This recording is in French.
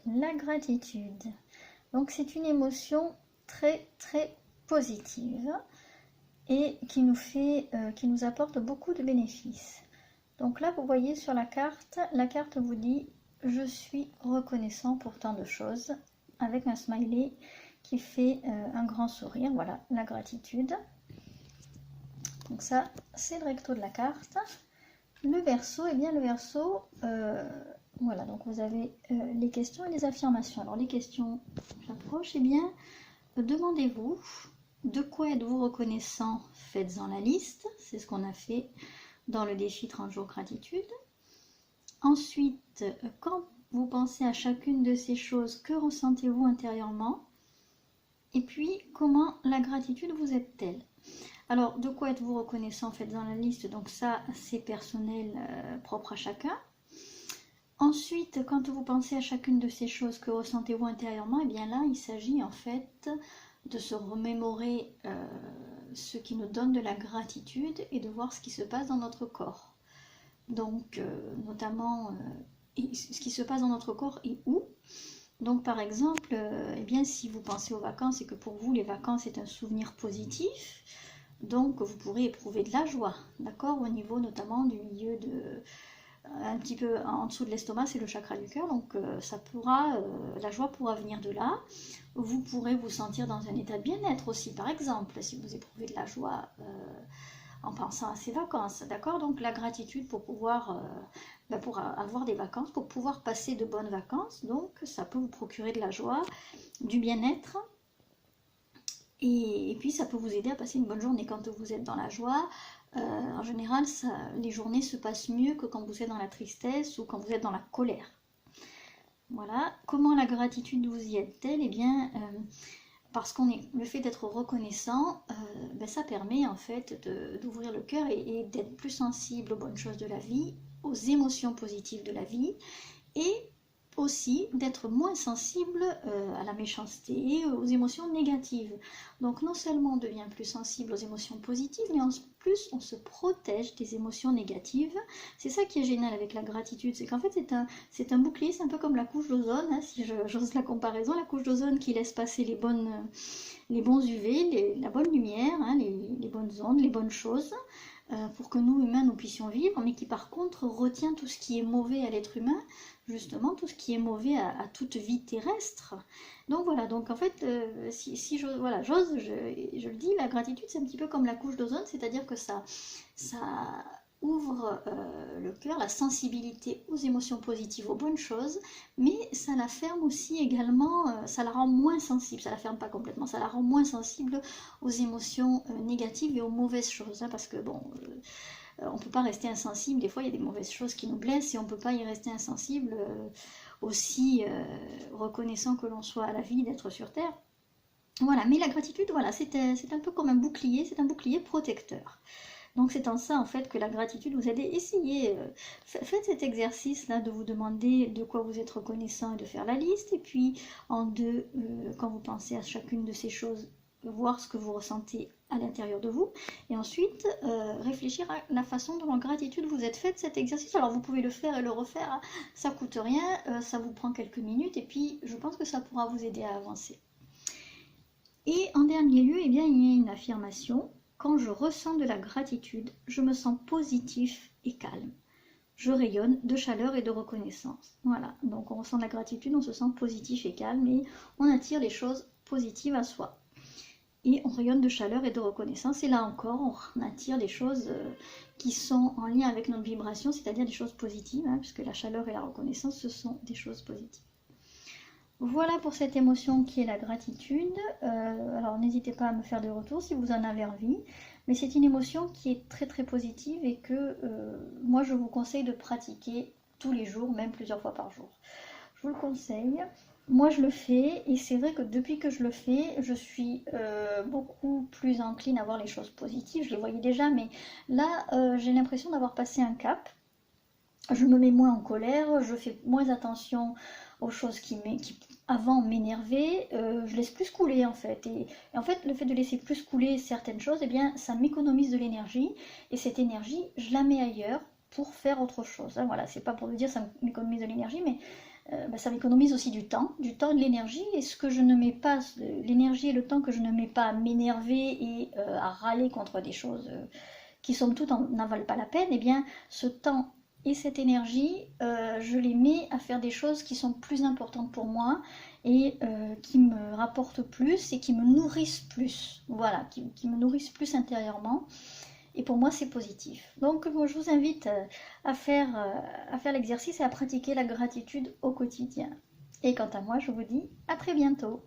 la gratitude. Donc c'est une émotion très très positive et qui nous apporte beaucoup de bénéfices. Donc là, vous voyez sur la carte vous dit « Je suis reconnaissant pour tant de choses » avec un smiley qui fait un grand sourire. Voilà, la gratitude. Donc ça, c'est le recto de la carte. Le verso, et bien le verso, voilà, donc vous avez les questions et les affirmations. Alors les questions, j'approche, et bien demandez-vous de quoi êtes-vous reconnaissant, faites-en la liste, c'est ce qu'on a fait dans le défi 30 jours gratitude. Ensuite, quand vous pensez à chacune de ces choses, que ressentez-vous intérieurement? Et puis, comment la gratitude vous aide-t-elle? Alors, de quoi êtes-vous reconnaissant? Faites-en la liste, donc ça, c'est personnel, propre à chacun. Ensuite, quand vous pensez à chacune de ces choses, que ressentez-vous intérieurement? Et bien là, il s'agit en fait de se remémorer ce qui nous donne de la gratitude et de voir ce qui se passe dans notre corps. Donc, notamment, ce qui se passe dans notre corps et où. Donc, par exemple, eh bien, si vous pensez aux vacances et que pour vous, les vacances est un souvenir positif, donc vous pourrez éprouver de la joie, d'accord, au niveau notamment du milieu de... un petit peu en dessous de l'estomac, c'est le chakra du cœur, donc la joie pourra venir de là. Vous pourrez vous sentir dans un état de bien-être aussi, par exemple, si vous éprouvez de la joie en pensant à ces vacances, d'accord. Donc la gratitude pour pouvoir, pour avoir des vacances, pour pouvoir passer de bonnes vacances, donc ça peut vous procurer de la joie, du bien-être, et puis ça peut vous aider à passer une bonne journée quand vous êtes dans la joie. En général, les journées se passent mieux que quand vous êtes dans la tristesse ou quand vous êtes dans la colère. Voilà. Comment la gratitude vous y aide-t-elle? Eh bien, parce le fait d'être reconnaissant, ça permet en fait d'ouvrir le cœur et d'être plus sensible aux bonnes choses de la vie, aux émotions positives de la vie, et aussi d'être moins sensible à la méchanceté, aux émotions négatives. Donc non seulement on devient plus sensible aux émotions positives, mais en plus on se protège des émotions négatives. C'est ça qui est génial avec la gratitude, c'est qu'en fait c'est un bouclier, c'est un peu comme la couche d'ozone, hein, si j'ose la comparaison, la couche d'ozone qui laisse passer les bons UV, la bonne lumière, hein, les bonnes ondes, les bonnes choses, pour que nous humains nous puissions vivre, mais qui par contre retient tout ce qui est mauvais à l'être humain, justement tout ce qui est mauvais à toute vie terrestre. Donc voilà, donc en fait, je le dis, la gratitude c'est un petit peu comme la couche d'ozone, c'est-à-dire que ça ouvre le cœur, la sensibilité aux émotions positives, aux bonnes choses, mais ça la ferme aussi également, ça la rend moins sensible, ça la ferme pas complètement, ça la rend moins sensible aux émotions négatives et aux mauvaises choses, hein, parce que bon, on peut pas rester insensible, des fois il y a des mauvaises choses qui nous blessent et on peut pas y rester insensible, aussi reconnaissant que l'on soit à la vie d'être sur Terre. Voilà, mais la gratitude, voilà, c'est un peu comme un bouclier, c'est un bouclier protecteur. Donc c'est en ça en fait que la gratitude vous aide. Essayez, faites cet exercice là de vous demander de quoi vous êtes reconnaissant et de faire la liste. Et puis en deux, quand vous pensez à chacune de ces choses, voir ce que vous ressentez à l'intérieur de vous. Et ensuite, réfléchir à la façon dont en gratitude vous êtes fait cet exercice. Alors vous pouvez le faire et le refaire, hein, ça coûte rien, ça vous prend quelques minutes. Et puis je pense que ça pourra vous aider à avancer. Et en dernier lieu, eh bien, il y a une affirmation. Quand je ressens de la gratitude, je me sens positif et calme. Je rayonne de chaleur et de reconnaissance. Voilà, donc on ressent de la gratitude, on se sent positif et calme et on attire les choses positives à soi. Et on rayonne de chaleur et de reconnaissance. Et là encore, on attire des choses qui sont en lien avec notre vibration, c'est-à-dire des choses positives, hein, puisque la chaleur et la reconnaissance, ce sont des choses positives. Voilà pour cette émotion qui est la gratitude. Alors n'hésitez pas à me faire des retours si vous en avez envie. Mais c'est une émotion qui est très très positive et que moi je vous conseille de pratiquer tous les jours, même plusieurs fois par jour. Je vous le conseille. Moi je le fais et c'est vrai que depuis que je le fais, je suis beaucoup plus encline à voir les choses positives. Je les voyais déjà, mais là j'ai l'impression d'avoir passé un cap. Je me mets moins en colère, je fais moins attention aux choses qui avant m'énervaient, je laisse plus couler en fait. Et en fait, le fait de laisser plus couler certaines choses, eh bien, ça m'économise de l'énergie. Et cette énergie, je la mets ailleurs pour faire autre chose. Hein, voilà, c'est pas pour vous dire ça m'économise de l'énergie, mais ça m'économise aussi du temps et de l'énergie. Et ce que je ne mets pas, l'énergie et le temps que je ne mets pas à m'énerver et à râler contre des choses qui somme toute n'en valent pas la peine, eh bien ce temps et cette énergie, je les mets à faire des choses qui sont plus importantes pour moi et qui me rapportent plus et qui me nourrissent plus. Voilà, qui me nourrissent plus intérieurement. Et pour moi, c'est positif. Donc, moi, je vous invite à faire l'exercice et à pratiquer la gratitude au quotidien. Et quant à moi, je vous dis à très bientôt.